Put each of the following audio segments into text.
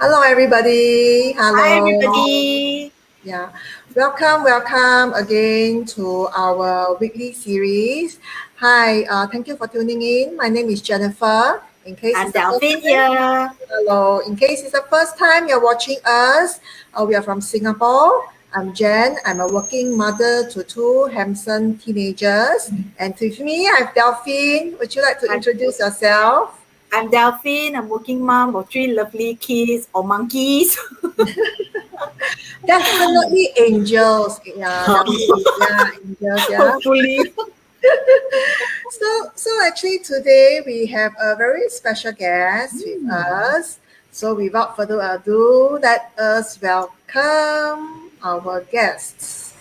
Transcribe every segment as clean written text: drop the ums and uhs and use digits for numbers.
Hello, everybody. Hi, Hello. everybody. Yeah. Welcome again to our weekly series. Hi, thank you for tuning in. My name is Jennifer. In case I'm it's the first Delphine time, here. hello. In case it's the first time you're watching us, we are from Singapore. I'm Jen. I'm a working mother to two handsome teenagers. And with me, I have Delphine. Would you like to I'm, introduce yourself? I'm Delphine. I'm working mom of three lovely kids or monkeys. Definitely angels. Yeah, definitely. Yeah, angels. Yeah. Hopefully. So actually today we have a very special guest with us. So without further ado, let us welcome our guests.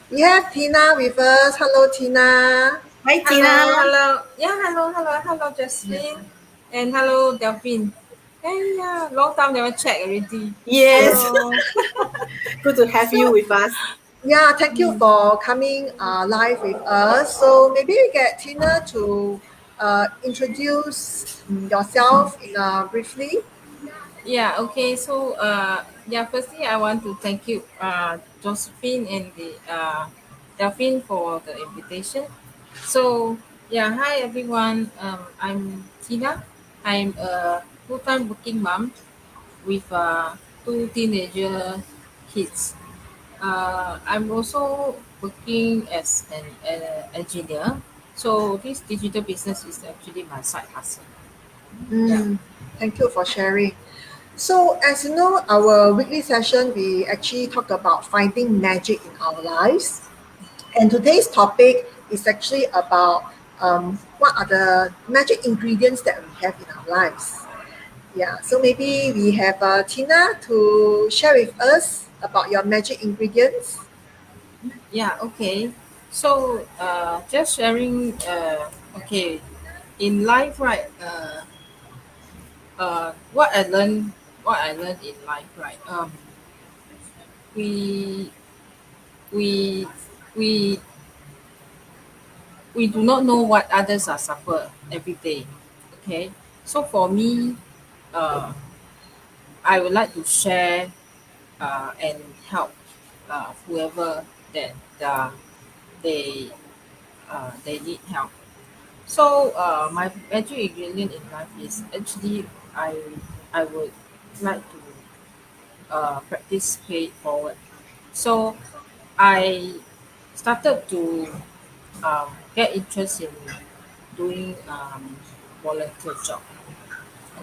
We have Tina with us. Hello, Tina. Hi, Hello, Tina. hello. Yeah, hello, Jasmine. And hello, Delphine. Hey, yeah, long time never check already. Yes. Hello. Good to have you So with us. yeah, thank you for coming live with us. So maybe we get Tina to introduce yourself in briefly. Yeah, okay. So, yeah, firstly, I want to thank you, Josephine and the Delphine for the invitation. So, yeah, hi everyone. I'm Tina. I'm a full-time working mom with two teenager kids. I'm also working as an engineer. So this digital business is actually my side hustle. Yeah. Mm, thank you for sharing. So, as you know, our weekly session, we actually talk about finding magic in our lives. And today's topic is actually about what are the magic ingredients that we have in our lives. Yeah, so maybe we have Tina to share with us about your magic ingredients. Yeah. Okay. So just sharing. Okay. In life, right? What I learned. What I learned in life, right? We we we we do not know what others are suffer every day. Okay. So for me, uh, I would like to share and help whoever that uh, they they need help. So my magic ingredient in life is actually I I would like to practice pay it forward. So I started to get interest in doing volunteer job.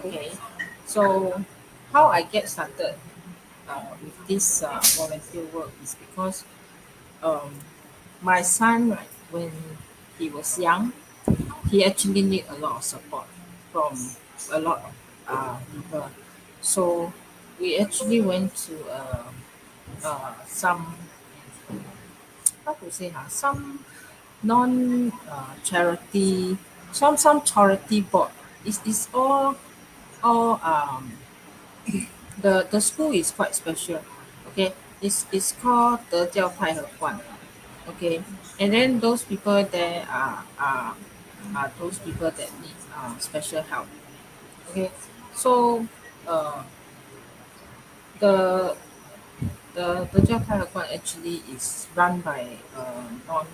Okay, so how I get started with this volunteer work is because um, my son, right, when he was young, he actually need a lot of support from a lot of people. So we actually went to some, how to say, some non charity, some charity board. It's all the school is quite special. Okay, it's called the 教太和馆. Okay, and then those people there are those people that need special help. Okay, so uh, the the 教太和馆 actually is run by non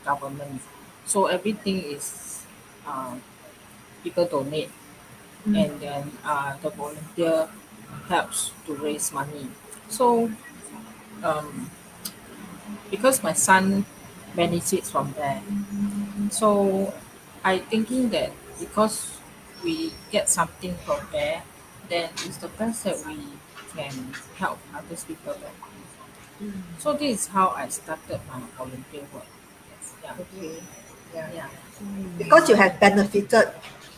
government, so everything is uh, people donate, and then the volunteer helps to raise money. So um, because my son benefits from there, so I thinking that because we get something from there, then it's the best that we can help others people back. So this is how I started my volunteer work. Yeah, Okay, yeah. yeah, Because you have benefited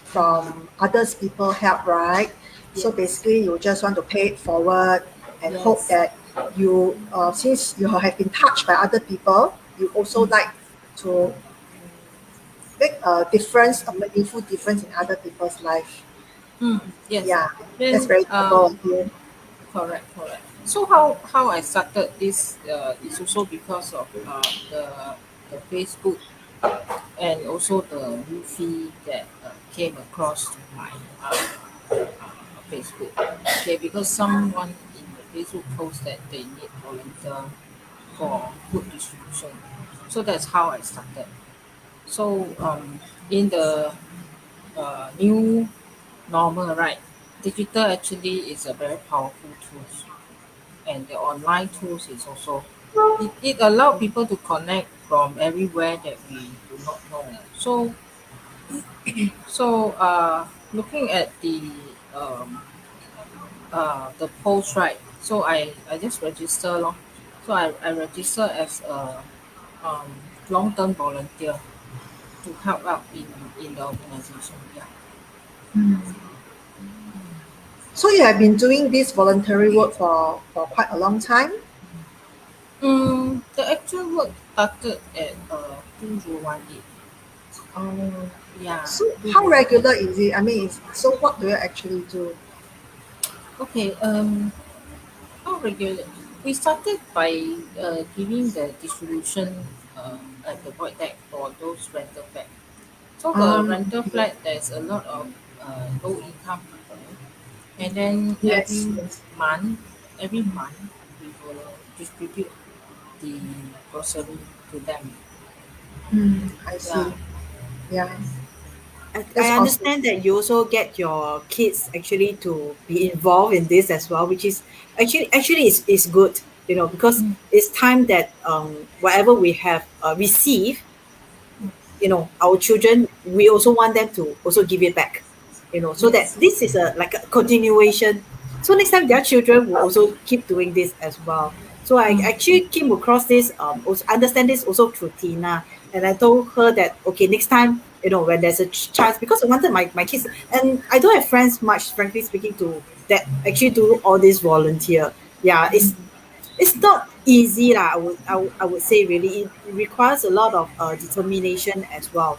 from others people help, right? So yes, basically you just want to pay it forward and hope yes, that you since you have been touched by other people, you also like to make a difference, a meaningful difference in other people's life. yes. Yeah, that's Then very noble of you. correct. So how I started this is also because of the Facebook and also the movie that came across to my Facebook. Okay, because someone in the Facebook post that they need volunteer for food distribution. So that's how I started. So in the new normal, right? Digital actually is a very powerful tool, and the online tools is also it allow people to connect from everywhere that we do not know. So looking at the post, right? So I just register lor. So I register as a um, long term volunteer to help out in the organization. Yeah. So you have been doing this voluntary work for quite a long time? The actual work started at 2018. Oh, Yeah. so how regular is it? I mean, so what do you actually do? Okay. How regular? We started by giving the distribution at the void deck for those rental flat. So the rental Okay. flat, there's a lot of low income people, and then Yes, yes. every month we will distribute the grocery to them. I Yeah. see. Yeah, I that's awesome. understand that you also get your kids actually to be involved in this as well, which is actually is good, because Mm. it's time that whatever we have received, our children, we also want them to also give it back, so that Yes. this is a like a continuation. So next time their children will also keep doing this as well. So I actually came across this, also understand this also through Tina, and I told her that okay, next time, when there's a chance, because I wanted my kids, and I don't have friends much, frankly speaking, to that actually do all this volunteer. Yeah, it's not easy lah. I would say really it requires a lot of determination as well,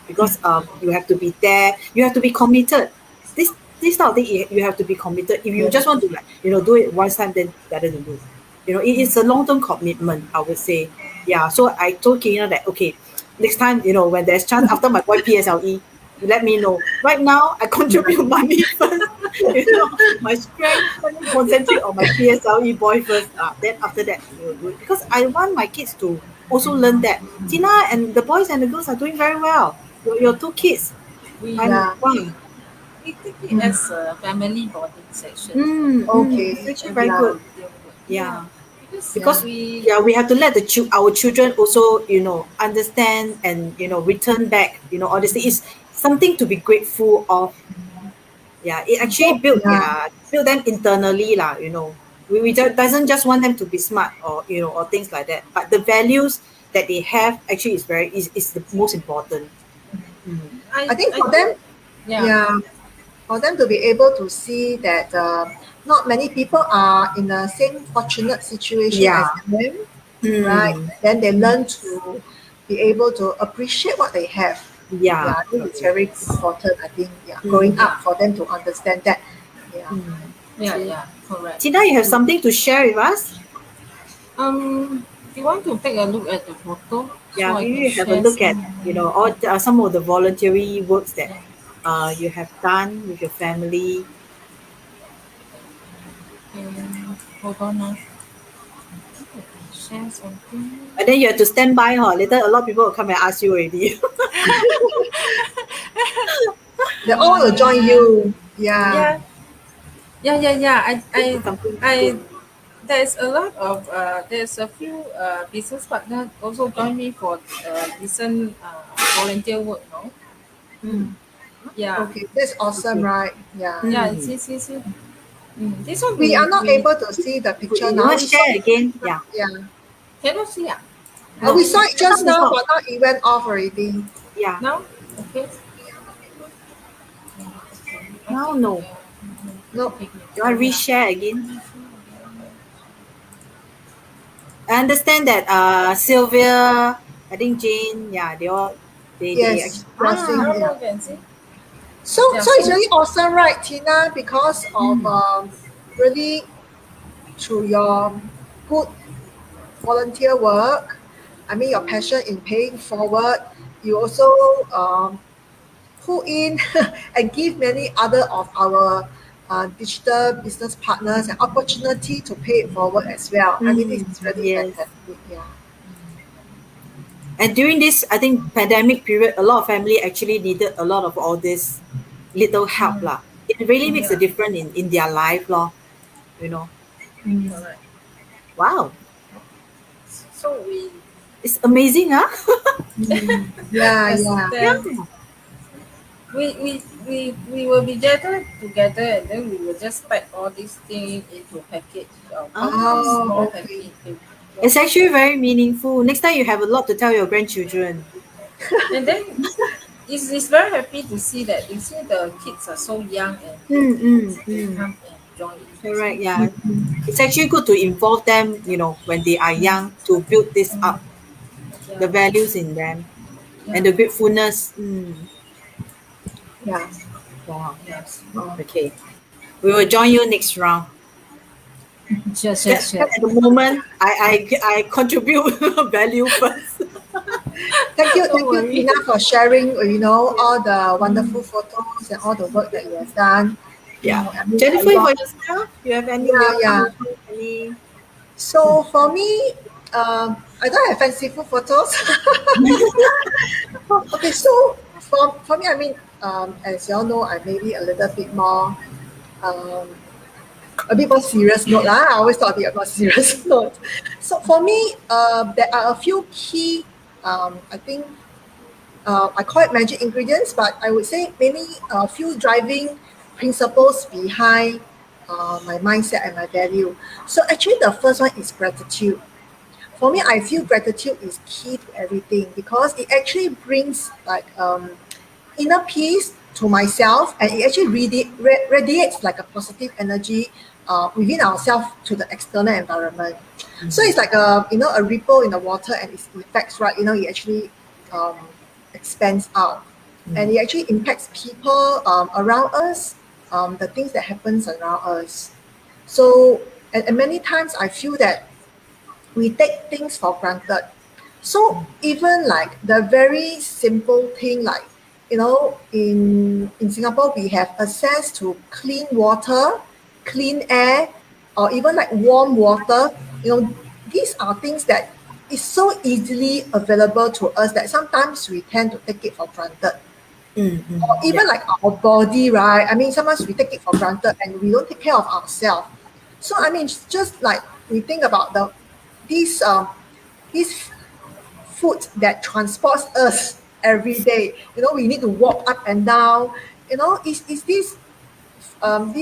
because you have to be there, you have to be committed. This type of thing, you have to be committed. If you Yeah. just want to, like, do it once time, then better than do. It's a long-term commitment, I would say. Yeah, so I told Kina that okay, next time, when there's chance after my boy PSLE, you let me know. Right now, I contribute money first. My strength, let me concentrate on my PSLE boy first. Then after that, we'll do it, because I want my kids to also learn that Tina and the boys and the girls are doing very well. Your two kids, We I'm Yeah. wow. we take it as a family bonding session. It's Okay. actually very Every Yeah. good. volunteer work. Yeah, Yeah. because Yeah. Because yeah, we have to let our children also, understand and return back, all this thing is something to be grateful of. Yeah, it actually So yeah. build them internally lah. We doesn't just want them to be smart, or or things like that, but the values that they have actually is the most important. Mm. I think I for them, think yeah. yeah, for them to be able to see that not many people are in the same fortunate situation as Yeah. them, right? Mm. Then they learn to be able to appreciate what they have. Yeah, Yeah, this is correct. very important. I think, yeah, growing Mm. up Yeah. for them to understand that. Yeah. Mm. Yeah, True. yeah, correct. Tina, you have something to share with us? Do you want to take a look at the photo so Yeah, I maybe can you have a share look at, some? all some of the voluntary works that Yeah. you have done with your family. Hold on now. Share something. And then you have to stand by, huh? Later, a lot of people will come and ask you already. They all will join you. Yeah. Yeah, yeah. This is something I good. there's a lot of there's a few business partner also join me for decent volunteer work. No, Mm. yeah, Okay, that's awesome, Okay. right? Yeah. yeah. Mm. See. This one We are not we able to see the picture You now. want We to saw share it. again? Yeah. Yeah. cannot see. Ah, No. We saw it just Stop. now, Stop. but now it went off already. Yeah. now okay. Now, no. No. You want to reshare again? I understand that Sylvia, I think Jane, yeah, they Yes, actually, crossing. Now Yeah. you can see. So, Yeah. so it's So really awesome, right, Tina? Because of really through your good volunteer work, I mean your passion in paying forward, you also pull in and give many other of our digital business partners an opportunity to pay it forward as well. I mean, this is really Yes. fantastic. Yeah. And during this, I think pandemic period, a lot of family actually needed a lot of all this little help lah. It really makes a Yeah. difference in their life lor, you know. Correct. Wow, So we it's amazing, huh? Yeah, as yeah. then we will be gathered together, and then we will just pack all these things into package, Ah. small Okay. package. It's actually very meaningful. Next time you have a lot to tell your grandchildren. And then it's very happy to see that you see the kids are so young and they come and join in. Correct, yeah. It's actually good to involve them, when they are young to build this up, Yeah. the values in them and the gratefulness. Yeah. Wow. Yes. Okay. We will join you next round. Sure. At the moment, I contribute value first. Thank you, Don't worry. Tina, for sharing, all the wonderful photos and all the work that you have done. Yeah. I mean, Jennifer, a for lot. yourself, you have any? Yeah. Any? So for me, I don't have fanciful photos. Okay, so for me, I mean, as you all know, I maybe a little bit more, um, a bit more serious note lah. I always thought a bit more serious note. So for me, there are a few key, I think, I call it magic ingredients, but I would say maybe a few driving principles behind my mindset and my value. So actually, the first one is gratitude. For me, I feel gratitude is key to everything because it actually brings like inner peace to myself, and it actually radiates like a positive energy within ourselves to the external environment. So it's like a ripple in the water, and its effects, right? It actually um, expands out, and it actually impacts people around us, the things that happens around us. So and many times I feel that we take things for granted. So even like the very simple thing, like in Singapore we have access to clean water, clean air, or even like warm water. These are things that is so easily available to us that sometimes we tend to take it for granted. Or even like our body, right? I mean, sometimes we take it for granted and we don't take care of ourselves. So I mean, it's just like we think about these these food that transports us every day. We need to walk up and down. Is these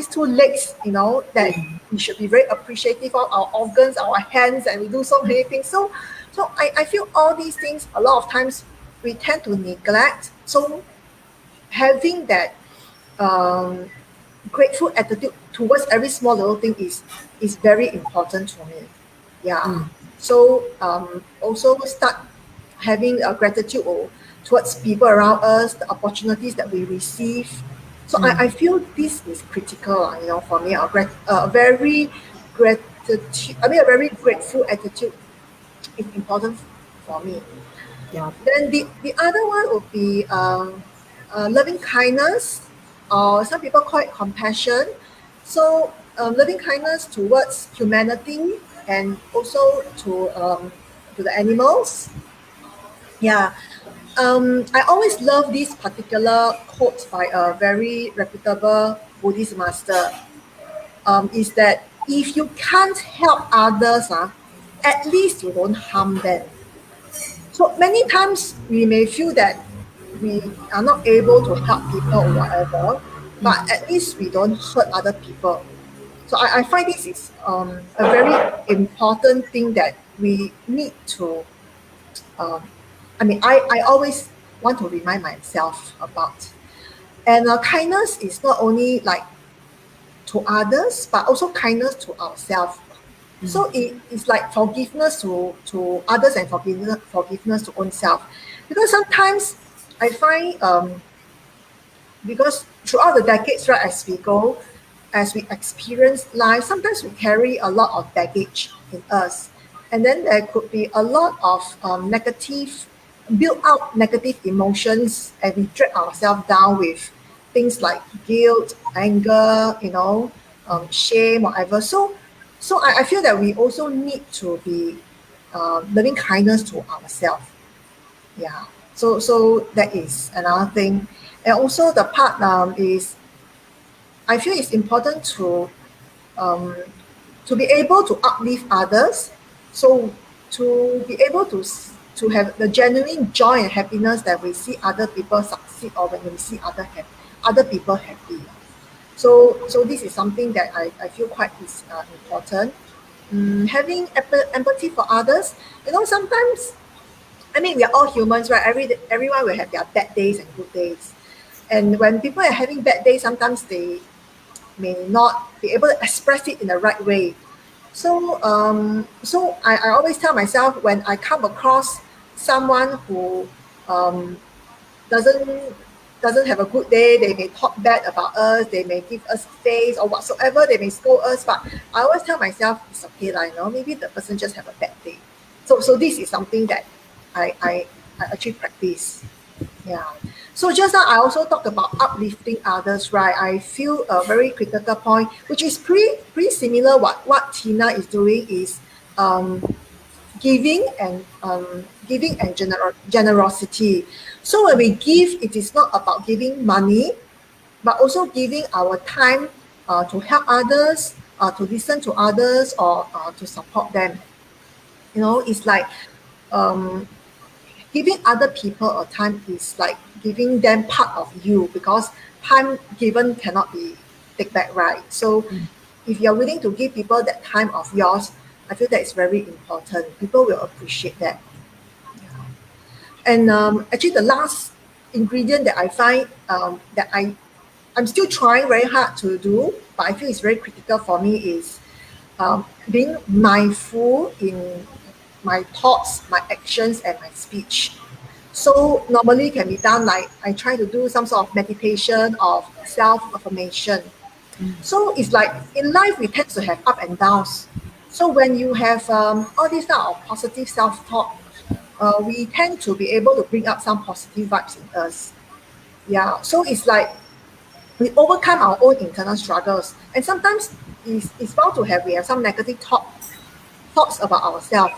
two legs, that we should be very appreciative of our organs, our hands, and we do so many things. So I feel all these things a lot of times we tend to neglect. So having that um, grateful attitude towards every small little thing is very important to me. Yeah. So also start having a gratitude towards people around us, the opportunities that we receive. So I feel this is critical, for me. A very gratitude. I mean, a very grateful attitude is important for me. Yeah. Then the other one would be loving kindness, or some people call it compassion. So loving kindness towards humanity and also to the animals. Yeah. I always love this particular quote by a very reputable Buddhist master. Is that if you can't help others, at least you don't harm them. So many times we may feel that we are not able to help people or whatever, but at least we don't hurt other people. So I find this is a very important thing that we need to. Um, I always want to remind myself about. And kindness is not only like to others, but also kindness to ourselves. So it's like forgiveness to others and forgiveness to oneself. Because sometimes I find because throughout the decades, right, as we go, as we experience life, sometimes we carry a lot of baggage in us. And then there could be a lot of built up negative emotions, and we drag ourselves down with things like guilt, anger, shame, whatever. So I feel that we also need to be loving kindness to ourselves. Yeah. So that is another thing. And also the part is I feel it's important um, to be able to uplift others. So to be able to have the genuine joy and happiness that we see other people succeed or when we see other people happy. So this is something that I feel quite is important. Having empathy for others. Sometimes I mean we are all humans, right? Everyone will have their bad days and good days. And when people are having bad days, sometimes they may not be able to express it in the right way. So I always tell myself when I come across someone who um, doesn't doesn't have a good day, they may talk bad about us, they may give us face or whatsoever, they may scold us, but I always tell myself it's okay, like, maybe the person just have a bad day. So this is something that I actually practice. Yeah. So just now I also talked about uplifting others, right? I feel a very critical point, which is pretty similar. What Tina is doing is um, giving and generosity. So when we give, it is not about giving money, but also giving our time to help others, to listen to others, or to support them. It's like um, giving other people a time is like giving them part of you, because time given cannot be take back, right? So if you're willing to give people that time of yours, I feel that is very important. People will appreciate that. And actually the last ingredient that I find that I'm still trying very hard to do, but I feel it's very critical for me is being mindful in my thoughts, my actions, and my speech. So normally can be done like I try to do some sort of meditation of self-affirmation. So it's like in life we tend to have up and downs. So when you have all these kind of positive self-talk, we tend to be able to bring up some positive vibes in us. Yeah. So it's like we overcome our own internal struggles, and sometimes it's bound to have we have some negative thoughts about ourselves.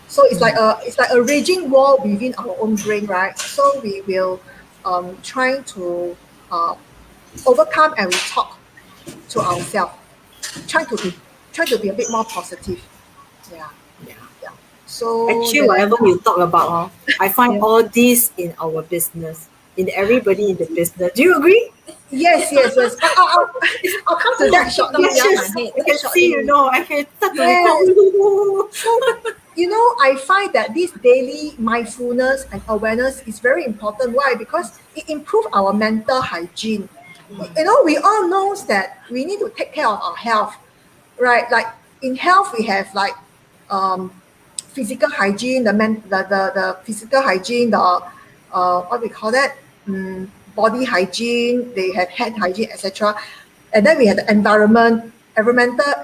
So it's like a raging war within our own brain, right? So we will trying to uh, overcome, and we talk to ourselves, trying to be try to be a bit more positive. Yeah, Yeah. yeah. So Actually, that whatever you talk about, I find yeah. all this in our business, in everybody in the business. Do you agree? Yes. I'll come to that shortly. Going Yeah, down I'll my come head. to I can that see, shortly. I can start to recall. Yes. So, I find that this daily mindfulness and awareness is very important. Why? Because it improves our mental hygiene. We all know that we need to take care of our health, right? Like in health, we have like um, physical hygiene, the physical hygiene, the what we call that, body hygiene. They have hand hygiene, etc. And then we have the environmental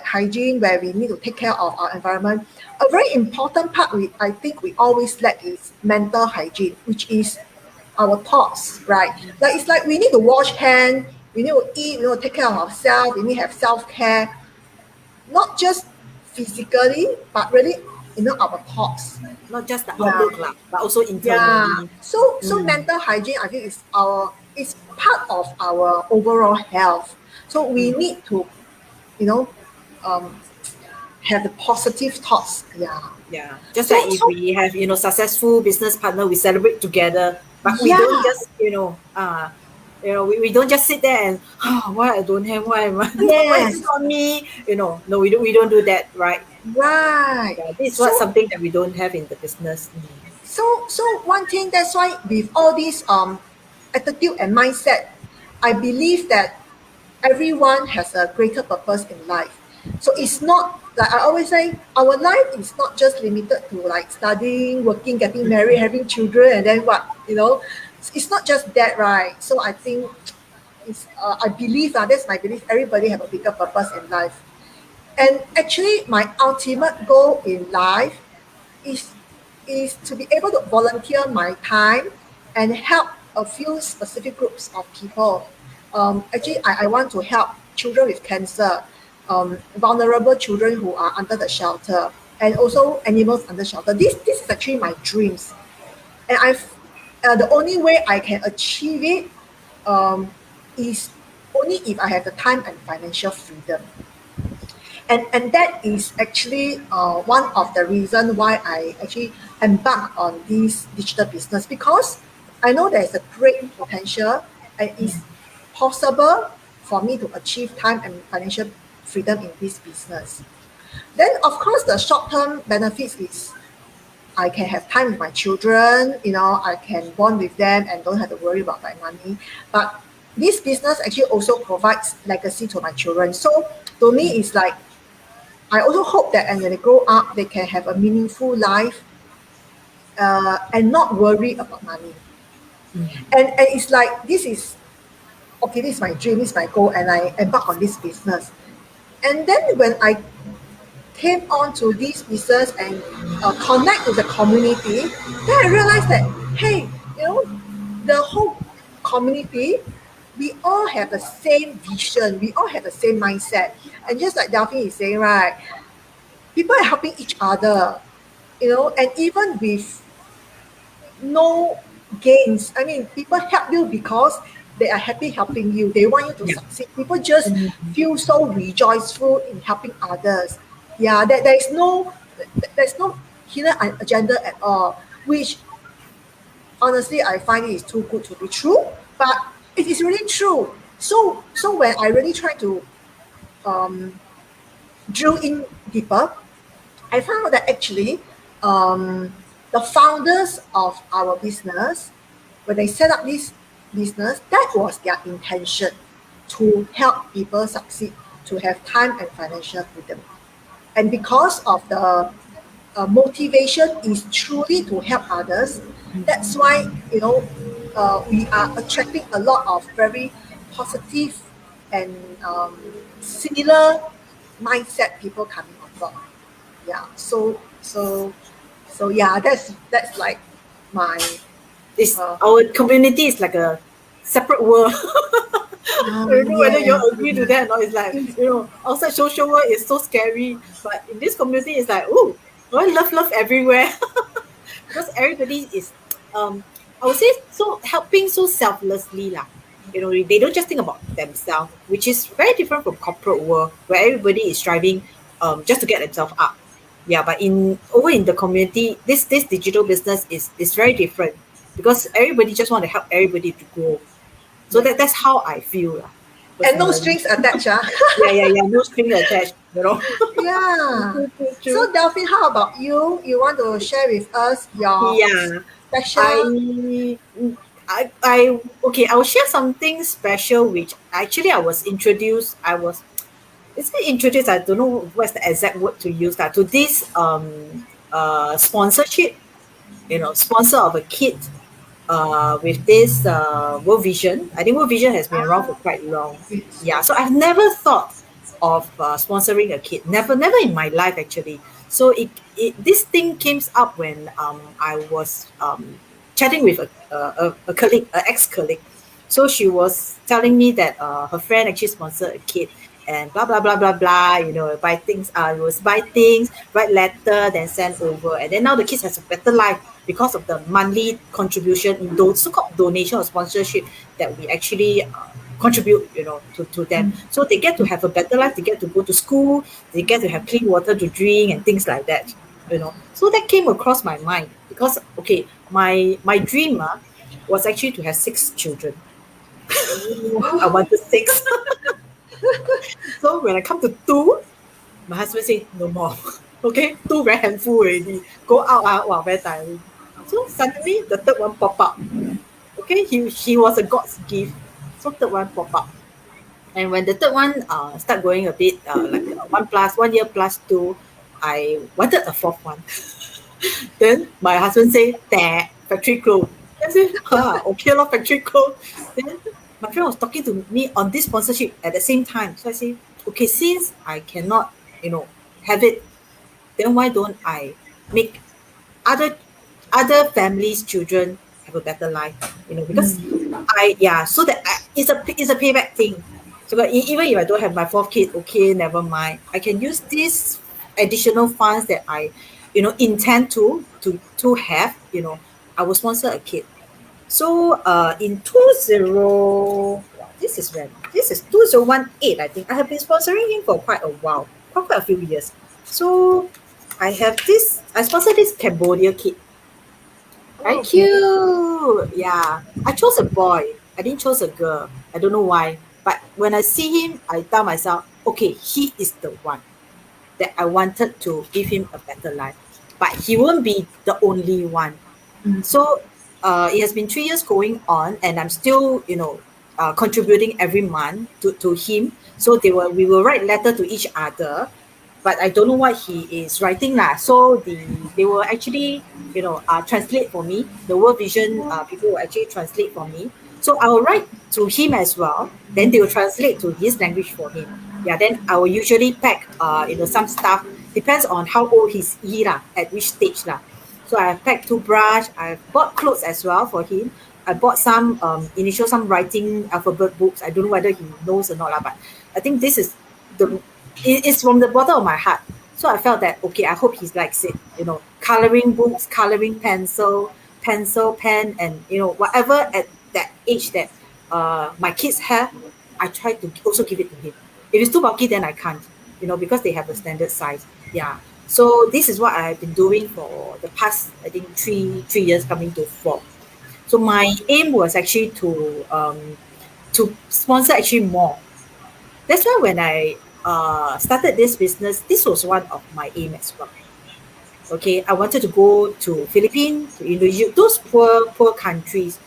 hygiene, where we need to take care of our environment. A very important part I think we always lack is mental hygiene, which is our thoughts, right? Like it's like we need to wash hand, we need to eat, we need to take care of ourselves, we need to have self-care, not just physically, but really, our thoughts. Not just the Yeah. outlook, lah, but also Yeah. internally. So mental hygiene, I think is part of our overall health. So we need to, you know, um, have the positive thoughts. Yeah. Yeah. Just like So if so we have, successful business partner, we celebrate together, but we don't yeah. just, we don't just sit there and, why I don't have, why am I, why is it Yes. not me? No, we don't do that, right? Right. Yeah, this is what So something that we don't have in the business. so one thing, that's why with all this attitude and mindset, I believe that everyone has a greater purpose in life. So it's not like I always say, our life is not just limited to like studying, working, getting married, having children, and then what, it's not just that, right? So I think I believe that's my belief. Everybody have a bigger purpose in life, and actually, my ultimate goal in life is is to be able to volunteer my time and help a few specific groups of people. actually I want to help children with cancer, vulnerable children who are under the shelter, and also animals under shelter. This is actually my dreams, and the only way I can achieve it is only if I have the time and financial freedom. And that is actually one of the reason why I actually embark on this digital business, because I know there's a great potential and it's possible for me to achieve time and financial freedom in this business. Then of course the short-term benefits is I can have time with my children, I can bond with them and don't have to worry about my money. But this business actually also provides legacy to my children. So to me, it's like I also hope that when they grow up, they can have a meaningful life and not worry about money. And it's like this is my dream, this is my goal, and I embark on this business. And then when I came on to this business and connect with the community, then I realized that, hey, the whole community, we all have the same vision, we all have the same mindset. And just like Delphine is saying, right, people are helping each other, and even with no gains. I mean, people help you because they are happy helping you. They want you to succeed. People just feel so rejoiceful in helping others. Yeah, there's no hidden agenda at all, which honestly I find it is too good to be true. But it is really true. So when I really try to drill in deeper, I found out that actually the founders of our business, when they set up this business, that was their intention, to help people succeed, to have time and financial freedom. And because of the motivation is truly to help others, that's why we are attracting a lot of very positive and similar mindset people coming on board. Yeah, so yeah, that's like my It's our community is like a separate world. I don't know whether you all agree to that or not. It's like, outside social world is so scary, but in this community it's like, oh, love everywhere. Because everybody is I would say so helping so selflessly lah. They don't just think about themselves, which is very different from corporate world where everybody is striving just to get themselves up. Yeah, but over in the community, this digital business is very different because everybody just want to help everybody to grow. So that's how I feel. And no strings attached. Yeah. No strings attached, Yeah. True. So Delphine, how about you? You want to share with us your special? I'll share something special which actually I was introduced. It's been introduced, I don't know what's the exact word to use to this sponsorship, sponsor of a kit with this World Vision. I think World Vision has been around for quite long. Yeah, so I've never thought of sponsoring a kid. Never in my life actually. So this thing came up when I was chatting with a colleague, an ex-colleague. So she was telling me that her friend actually sponsored a kid and blah blah blah blah blah. Buy things. It was buy things, write letter, then send over, and then now the kids has a better life because of the monthly contribution in those so-called donation or sponsorship that we actually contribute, to them. So they get to have a better life. They get to go to school. They get to have clean water to drink and things like that. So that came across my mind because my dream was actually to have 6 children. I wanted 6. So when I come to 2, my husband said no more. Okay, 2 very handful already. Go out, wow, very tiring. So suddenly the 3rd one pop up. Okay, he was a God's gift. So 3rd one pop up. And when the 3rd one start going a bit like 1 year plus 2, I wanted a 4th one. Then my husband said, factory clothes. I said, okay, factory clothes. Then my friend was talking to me on this sponsorship at the same time. So I say, okay, since I cannot, have it, then why don't I make other families' children have a better life, because it's a payback thing. So even if I don't have my fourth kid, okay, never mind. I can use these additional funds that I, intend to have. I will sponsor a kid. So in 2018, I think I have been sponsoring him for quite a while, for quite a few years. So I sponsor this Cambodia kid. Very Okay. cute. Yeah. I chose a boy. I didn't choose a girl. I don't know why. But when I see him, I tell myself, okay, he is the one that I wanted to give him a better life. But he won't be the only one. So it has been 3 years going on, and I'm still, contributing every month to him. So we will write letter to each other, but I don't know what he is writing lah. So they will actually, translate for me. The World Vision people will actually translate for me. So I will write to him as well. Then they will translate to his language for him. Yeah. Then I will usually pack, some stuff. Depends on how old he lah, at which stage lah. So I packed toothbrush. I bought clothes as well for him. I bought some some writing alphabet books. I don't know whether he knows or not lah, but I think this is it's from the bottom of my heart. So I felt that okay, I hope he likes it. Coloring books, coloring pencil, pen, and whatever at that age that my kids have, I try to also give it to him. If it's too bulky, then I can't. Because they have a standard size. Yeah. So this is what I have been doing for the past, I think, three years coming to 4. So my aim was actually to sponsor actually more. That's why when I started this business, this was one of my aim as well. Okay, I wanted to go to Philippines, to Indonesia, those poor countries.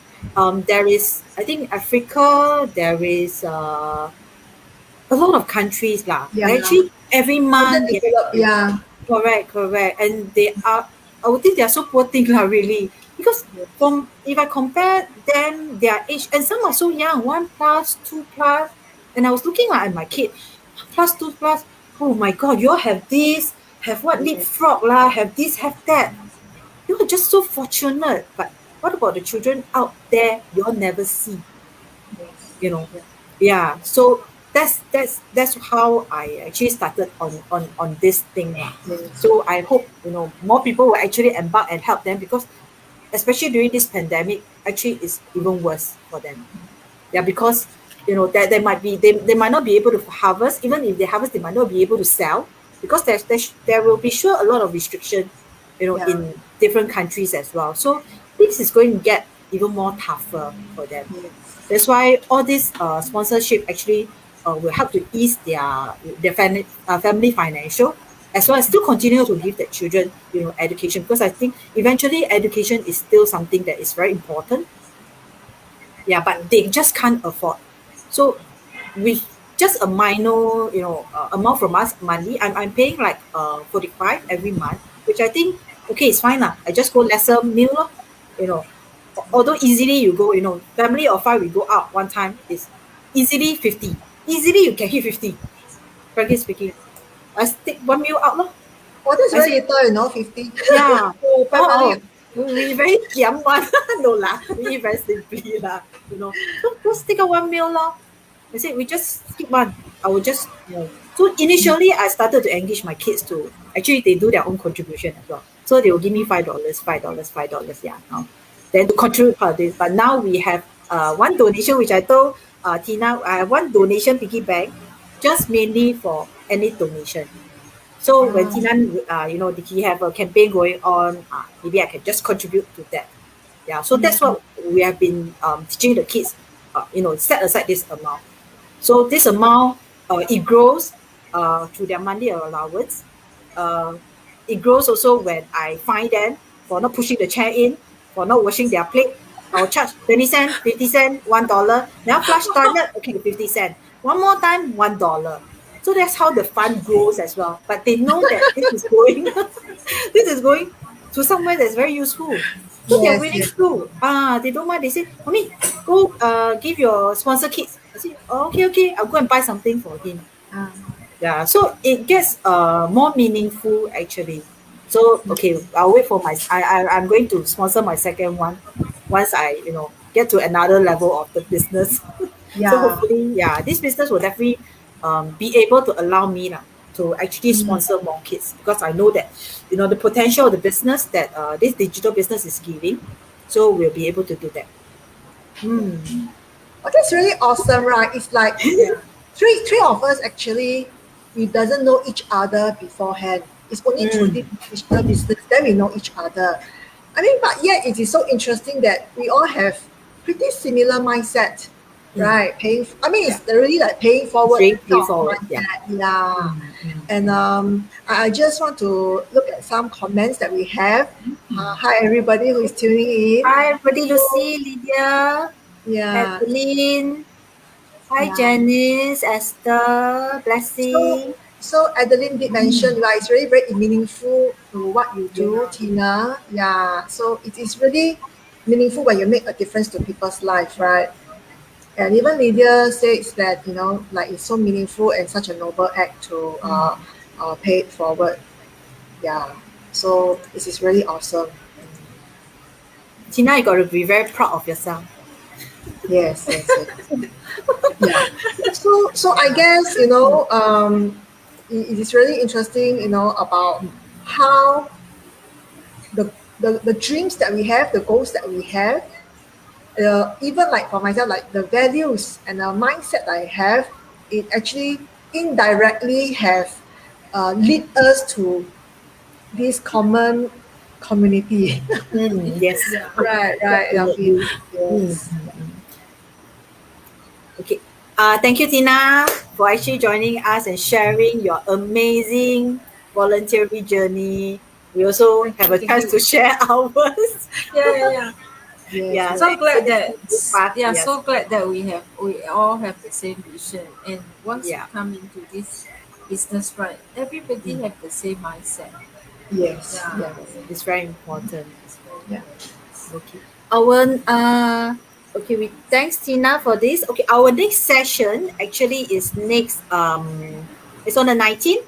There is, I think, Africa. There is a lot of countries lah. Yeah. Actually, every month. Underdeveloped, yeah. Correct. And I would think they are so poor thing lah, really. Because if I compare them, their age, and some are so young, 1+, 2+, and I was looking at my kid, 1+, 2+, oh my God, you all have this, have what, leapfrog lah, have this, have that. You are just so fortunate. But what about the children out there you all never see? Yeah. So that's how I actually started on this thing. So I hope more people will actually embark and help them, because especially during this pandemic, actually it's even worse for them. Yeah, because they might not be able to harvest. Even if they harvest, they might not be able to sell, because there will be sure a lot of restriction in different countries as well. So this is going to get even more tougher for them. That's why all this sponsorship actually will help to ease their family financial, as well as still continue to give their children education, because I think eventually education is still something that is very important. Yeah, but they just can't afford. So with just a minor amount from us monthly, I'm paying like 45 every month, which I think okay, it's fine lah. I just go lesser meal lor. Although easily you go, family of 5 we go out one time is easily 50. Easily you can hit 50. Frankly speaking, I take one meal out lor. Oh, that's very little, 50. Yeah. Oh, family. We very kiam one. No lah. We eat very simply lah. So just take out one meal lor. I said we just skip one. I will just So initially I started to engage my kids to actually they do their own contribution as well. So they will give me $5, $5. Yeah. Then to contribute part of this. But now we have one donation, which I told Tina, I have one donation piggy bank, just mainly for any donation. So when Tina, he have a campaign going on, maybe I can just contribute to that. Yeah. So that's what we have been teaching the kids. Set aside this amount. So this amount, it grows through their monthly allowance. It grows also when I fine them for not pushing the chair in, for not washing their plate. I'll charge 20 cents, 50 cents, $1. Now flush toilet, okay, 50 cents. One more time, $1. So that's how the fund grows as well. But they know that this is going to somewhere that's very useful. So they're willing to. They don't mind. They say, Mommy, go give your sponsor kids. I say, okay, I'll go and buy something for him. Yeah, so it gets more meaningful actually. So okay, I'll wait for I'm going to sponsor my second one. once I get to another level of the business. Yeah. So hopefully, this business will definitely be able to allow me to actually sponsor more kids, because I know that the potential of the business that this digital business is giving. So we'll be able to do that. Oh, that's really awesome, right? It's like three of us actually, we doesn't know each other beforehand. It's only through this digital business that we know each other. I mean, but yet it is so interesting that we all have pretty similar mindset, right? I mean, it's really like paying forward Pay kind of forward, mindset. Yeah. And I just want to look at some comments that we have. Hi, everybody who is tuning in. Hi, everybody. Lucy, Lydia, Yeah. Adeline. Hi, Yeah. Janice, Esther, So, Blessing. so Adeline did mention, right, it's really very meaningful to what you do, Yeah. Tina. Yeah, so it is really meaningful when you make a difference to people's life, right? And even Lydia says that, like it's so meaningful and such a noble act to pay it forward. Yeah, so this is really awesome. Tina, you got to be very proud of yourself. Yes. Yeah. So I guess, it is really interesting, about how the dreams that we have, the goals that we have, even like for myself, like the values and the mindset that I have, it actually indirectly have lead us to this common community. Yes. Right. Definitely. Yes. Okay. Thank you, Tina, for actually joining us and sharing your amazing voluntary journey. We also have a chance to share ours. Yeah. Yes. So glad that Yes. so glad that we all have the same vision, and once Yeah. we come into this business, right, everybody have the same mindset. Yes. Yeah. It's very important. Yeah. Okay. Okay, we thanks Tina for this. Okay, our next session actually is next it's on the 19th.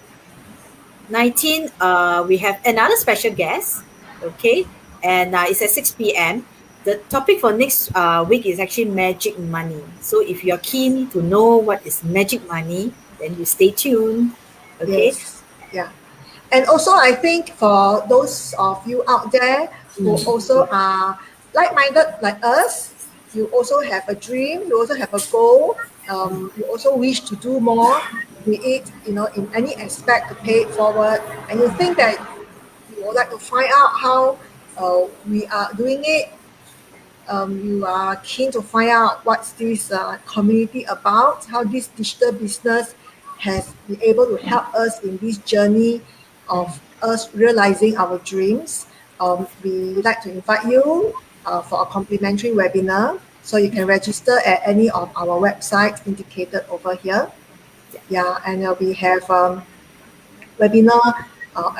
We have another special guest. Okay, and it's at 6 p.m. The topic for next week is actually magic money. So if you're keen to know what is magic money, then you stay tuned. Okay. Yes. Yeah. And also, I think for those of you out there who also are like-minded like us, you also have a dream, you also have a goal, you also wish to do more, be it, in any aspect to pay it forward, and you think that you would like to find out how we are doing it, you are keen to find out what's this community about, how this digital business has been able to help us in this journey of us realizing our dreams. We like to invite you for a complimentary webinar. So you can register at any of our websites indicated over here. Yeah, and we have webinar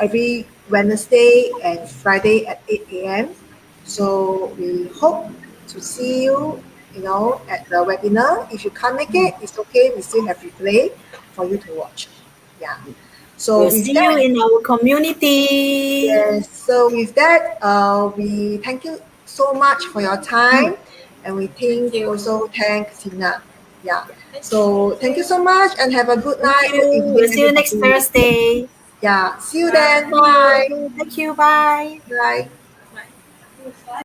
every Wednesday and Friday at 8 a.m. So we hope to see you, at the webinar. If you can't make it, it's okay. We still have replay for you to watch. Yeah. So We'll with see that, you in our community. yes. So with that, we thank you so much for your time, and we Thank you. also thank Tina. Yeah. So thank you so much, and have a good night. Thank you. We'll see you next everybody. Thursday. Yeah. See you then. Bye. Thank you. Bye. Bye.